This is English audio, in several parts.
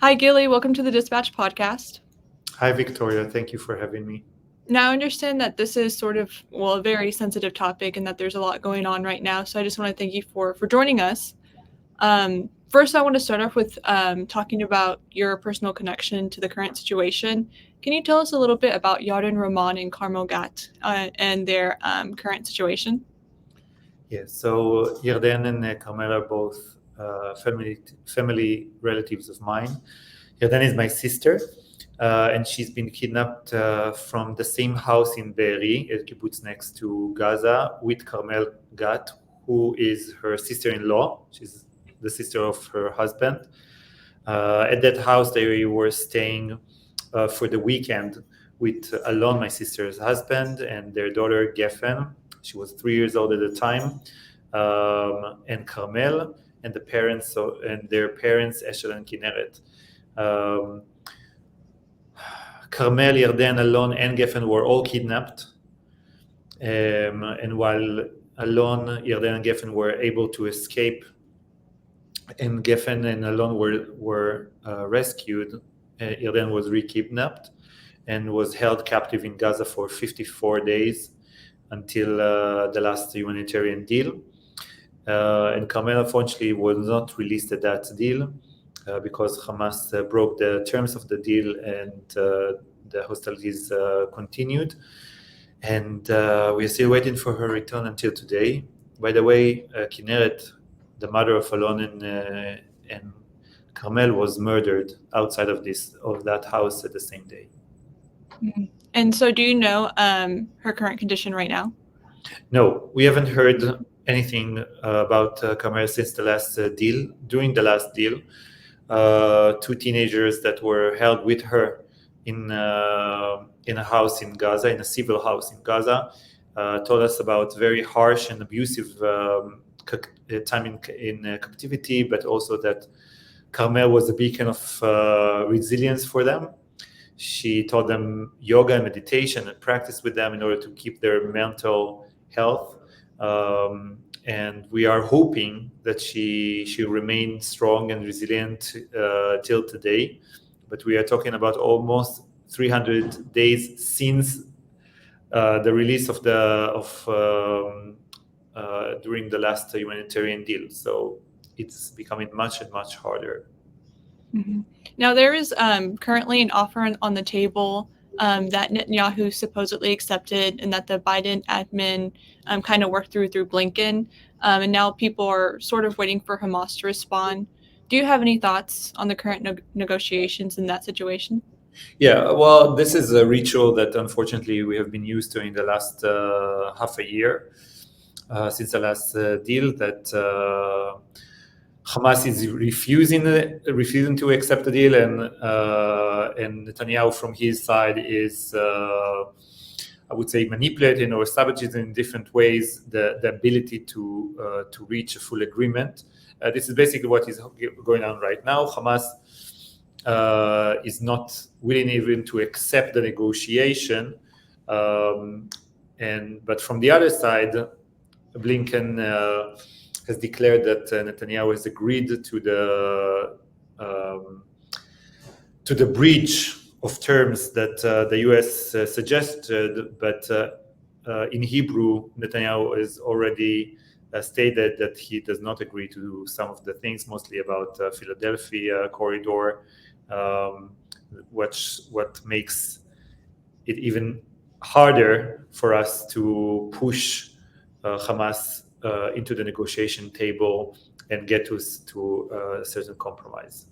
Hi, Gili. Welcome to the Dispatch podcast. Hi, Victoria. Thank you for having me. Now, I understand that this is a very sensitive topic and that there's a lot going on right now. So I just want to thank you for joining us. First, I want to start off with talking about your personal connection to the current situation. Can you tell us a little bit about Gili Roman and Carmel Gat and their current situation? Yes, so Yarden and Carmel are both family relatives of mine. Yarden is my sister, and she's been kidnapped from the same house in Be'eri, a kibbutz next to Gaza, with Carmel Gat, who is her sister-in-law. She's the sister of her husband. At that house, they were staying for the weekend with Alon, my sister's husband, and their daughter Geffen. She was 3 years old at the time, and Carmel, and their parents, Eshel and Kinneret. Carmel, Yarden, Alon, and Geffen were all kidnapped. And while Alon, Yarden, and Geffen were able to escape, and Geffen and Alon were rescued, Yarden was re-kidnapped and was held captive in Gaza for 54 days until the last humanitarian deal. And Carmel, unfortunately, was not released at that deal because Hamas broke the terms of the deal and the hostilities continued. And we're still waiting for her return until today. By the way, Kinneret, the mother of Alon and Carmel, was murdered outside of that house at the same day. Mm-hmm. And so do you know her current condition right now? No, we haven't heard anything about Carmel since the last deal. During the last deal, two teenagers that were held with her in a house in Gaza, in a civil house in Gaza, told us about very harsh and abusive time in captivity, but also that Carmel was a beacon of resilience for them. She taught them yoga and meditation and practice with them in order to keep their mental health. And we are hoping that she remain strong and resilient till today. But we are talking about almost 300 days since the release during the last humanitarian deal. So it's becoming much and much harder. Mm-hmm. Now, there is currently an offer on the table that Netanyahu supposedly accepted and that the Biden admin kind of worked through Blinken. And now people are sort of waiting for Hamas to respond. Do you have any thoughts on the current negotiations in that situation? Yeah, well, this is a ritual that unfortunately we have been used to in the last half a year since the last deal, that Hamas is refusing to accept the deal, and Netanyahu from his side is, I would say, manipulating or sabotaging in different ways the ability to reach a full agreement. This is basically what is going on right now. Hamas is not willing even to accept the negotiation, but from the other side, Blinken has declared that Netanyahu has agreed to the breach of terms that the U.S. suggested, but in Hebrew, Netanyahu has already stated that he does not agree to some of the things, mostly about Philadelphia corridor, what makes it even harder for us to push Hamas into the negotiation table and get to a certain compromise.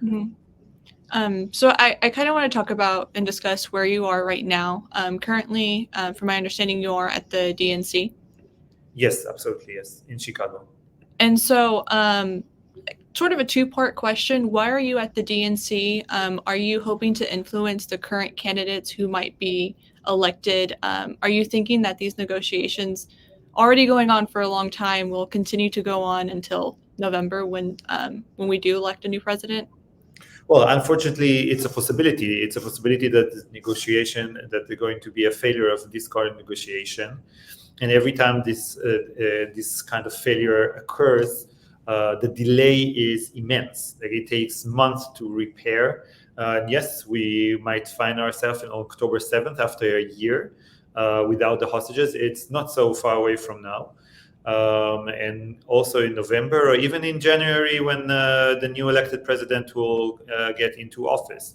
Mm-hmm. So I kind of want to talk about and discuss where you are right now. Currently, from my understanding, you are at the DNC. Yes, absolutely, yes, in Chicago. And so sort of a two-part question. Why are you at the DNC? Are you hoping to influence the current candidates who might be elected? Are you thinking that these negotiations, already going on for a long time, will continue to go on until November when we do elect a new president? Well, unfortunately, it's a possibility. It's a possibility that that they're going to be a failure of this current negotiation. And every time this kind of failure occurs, the delay is immense. Like it takes months to repair. And yes, we might find ourselves on October 7th after a year without the hostages. It's not so far away from now. And also in November or even in January when the new elected president will get into office.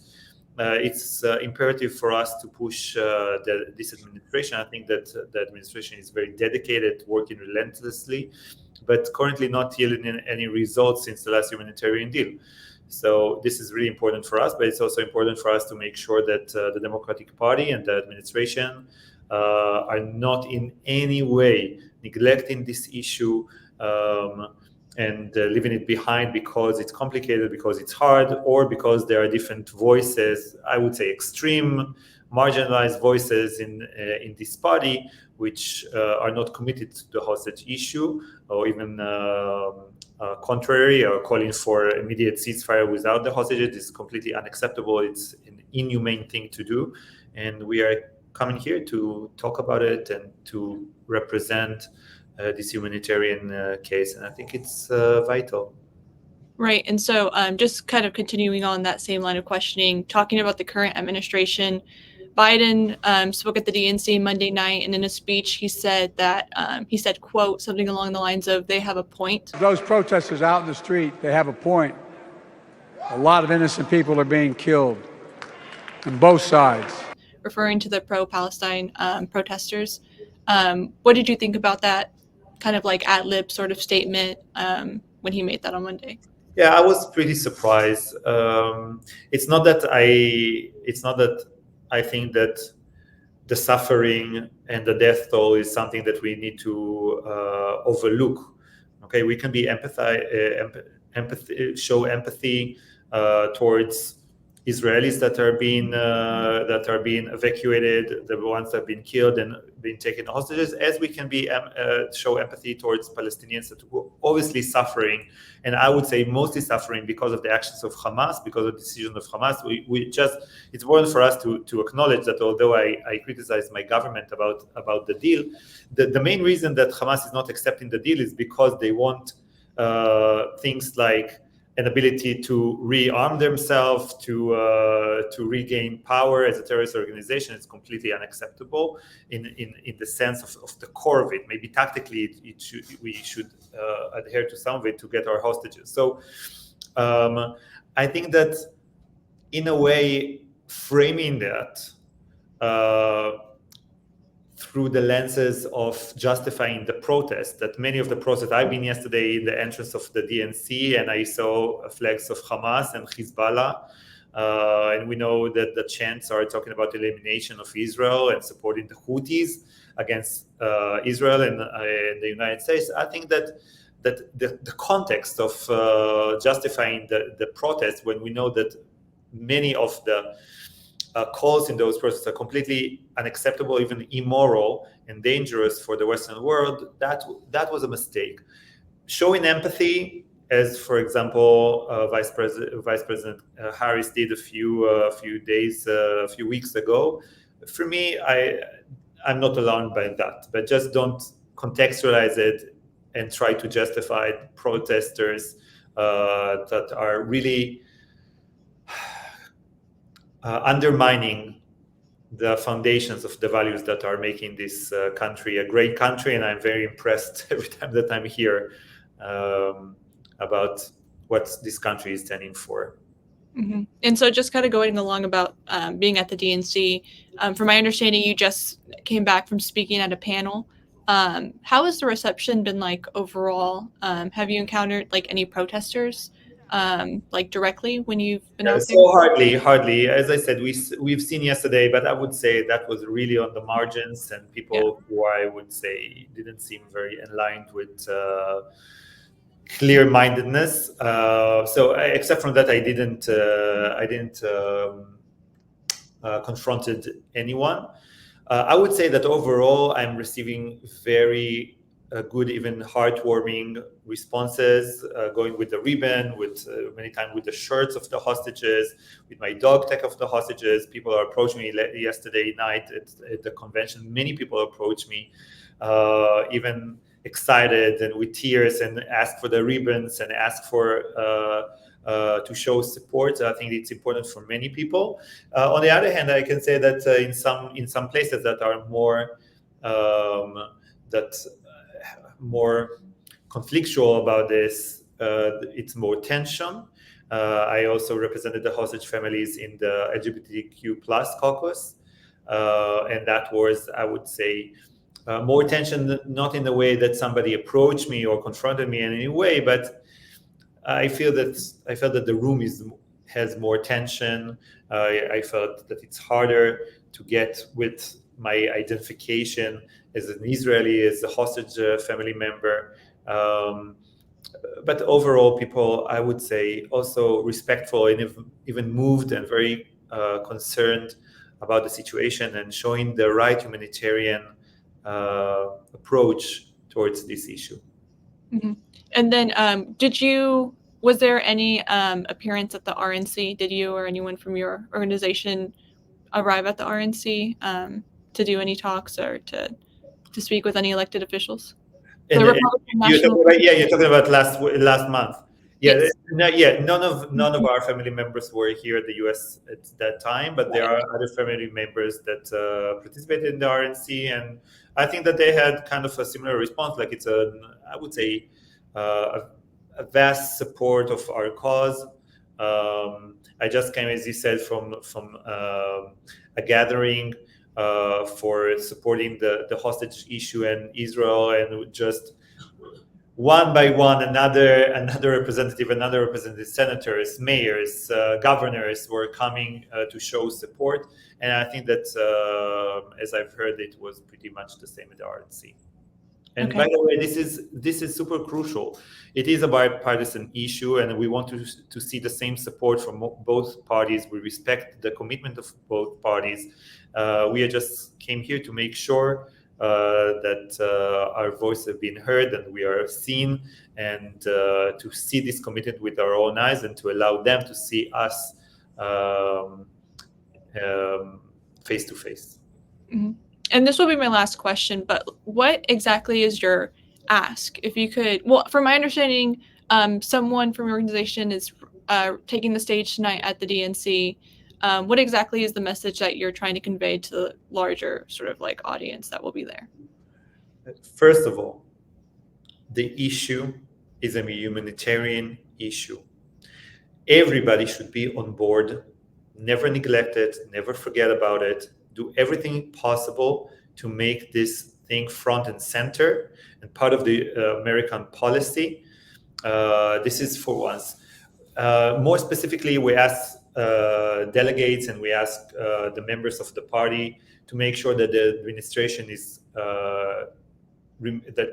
It's imperative for us to push this administration. I think that the administration is very dedicated, working relentlessly, but currently not yielding any results since the last humanitarian deal. So this is really important for us, but it's also important for us to make sure that the Democratic Party and the administration are not in any way neglecting this issue and leaving it behind because it's complicated, because it's hard, or because there are different voices, I would say extreme, marginalized voices in this party, which are not committed to the hostage issue, or even contrary, or calling for immediate ceasefire without the hostages. This is completely unacceptable. It's an inhumane thing to do. And we are coming here to talk about it and to represent this humanitarian case, and I think it's vital. Right. And so just kind of continuing on that same line of questioning, talking about the current administration, Biden spoke at the DNC Monday night, and in a speech he said that, quote, something along the lines of, they have a point. Those protesters out in the street, they have a point. A lot of innocent people are being killed on both sides. Referring to the pro-Palestine protesters. What did you think about that kind of like ad-lib sort of statement when he made that on Monday? Yeah, I was pretty surprised. It's not that I think that the suffering and the death toll is something that we need to overlook. Okay, we can be show empathy towards Israelis that are being evacuated, the ones that have been killed and being taken hostages, as we can be show empathy towards Palestinians that were obviously suffering, and I would say mostly suffering because of the actions of Hamas, because of the decision of Hamas. It's important for us to acknowledge that although I criticize my government about the deal, the main reason that Hamas is not accepting the deal is because they want things like an ability to rearm themselves, to regain power as a terrorist organization. Is completely unacceptable in the sense of the core of it. Maybe tactically we should adhere to some of it to get our hostages. So I think that in a way framing that through the lenses of justifying the protest, that many of the protests, I've been yesterday in the entrance of the DNC and I saw flags of Hamas and Hezbollah, and we know that the chants are talking about elimination of Israel and supporting the Houthis against Israel and the United States. I think that the context of justifying the protest, when we know that many of the calls in those protests are completely unacceptable, even immoral and dangerous for the Western world, that was a mistake. Showing empathy, as for example, Vice President Harris did a few weeks ago, for me, I'm not alarmed by that. But just don't contextualize it and try to justify protesters that are really undermining the foundations of the values that are making this country a great country. And I'm very impressed every time that I'm here about what this country is standing for. Mm-hmm. And so just kind of going along about being at the DNC, from my understanding, you just came back from speaking at a panel. How has the reception been like overall? Have you encountered like any protesters like directly when you've been out there? So hardly. As I said, we've seen yesterday, but I would say that was really on the margins, and people who I would say didn't seem very aligned with clear-mindedness. So except from that, I didn't confronted anyone. I would say that overall, I'm receiving very good, even heartwarming responses, going with the ribbon, with many times with the shirts of the hostages, with my dog tag of the hostages. People are approaching me yesterday night at the convention. Many people approached me, even excited and with tears and ask for the ribbons and ask for to show support. I think it's important for many people. On the other hand, I can say that in some places that are more more conflictual about this, it's more tension. I also represented the hostage families in the LGBTQ plus caucus, and that was, I would say, more tension, not in the way that somebody approached me or confronted me in any way, but I felt that the room has more tension. I felt that it's harder to get with my identification as an Israeli, as a hostage family member. But overall, people, I would say, also respectful and even moved and very concerned about the situation and showing the right humanitarian approach towards this issue. Mm-hmm. And then was there any appearance at the RNC? Did you or anyone from your organization arrive at the RNC to do any talks or to speak with any elected officials? You're talking about last month. Yeah, yes. None of our family members were here in the U.S. at that time, but there are other family members that participated in the RNC, and I think that they had kind of a similar response. Like it's I would say, a vast support of our cause. I just came, as you said, from a gathering for supporting the hostage issue and Israel, and just one by one, another representative, senators, mayors, governors were coming to show support. And I think that, as I've heard, it was pretty much the same at the RNC. And okay. By the way, this is super crucial. It is a bipartisan issue, and we want to see the same support from both parties. We respect the commitment of both parties. We just came here to make sure that our voices have been heard and we are seen, and to see this commitment with our own eyes, and to allow them to see us face to face. Mm-hmm. And this will be my last question, but what exactly is your ask? If you could, well, from my understanding, someone from your organization is taking the stage tonight at the DNC. What exactly is the message that you're trying to convey to the larger sort of like audience that will be there? First of all, the issue is a humanitarian issue. Everybody should be on board, never neglect it, never forget about it. Do everything possible to make this thing front and center and part of the American policy. This is for once. More specifically, we ask delegates and we ask the members of the party to make sure that the administration is that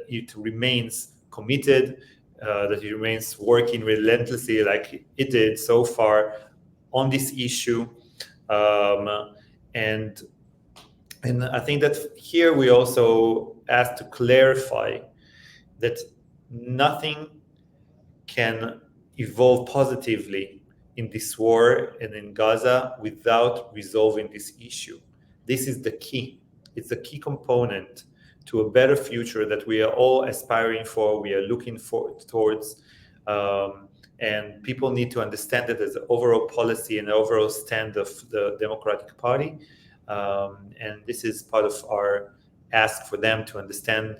it remains committed, that it remains working relentlessly like it did so far on this issue. And I think that here we also ask to clarify that nothing can evolve positively in this war and in Gaza without resolving this issue. This is the key. It's a key component to a better future that we are all aspiring for, we are looking towards. And people need to understand that as an overall policy and overall stand of the Democratic Party. And this is part of our ask for them to understand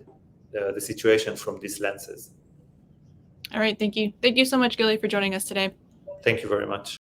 the situation from these lenses. All right, thank you. Thank you so much, Gili, for joining us today. Thank you very much.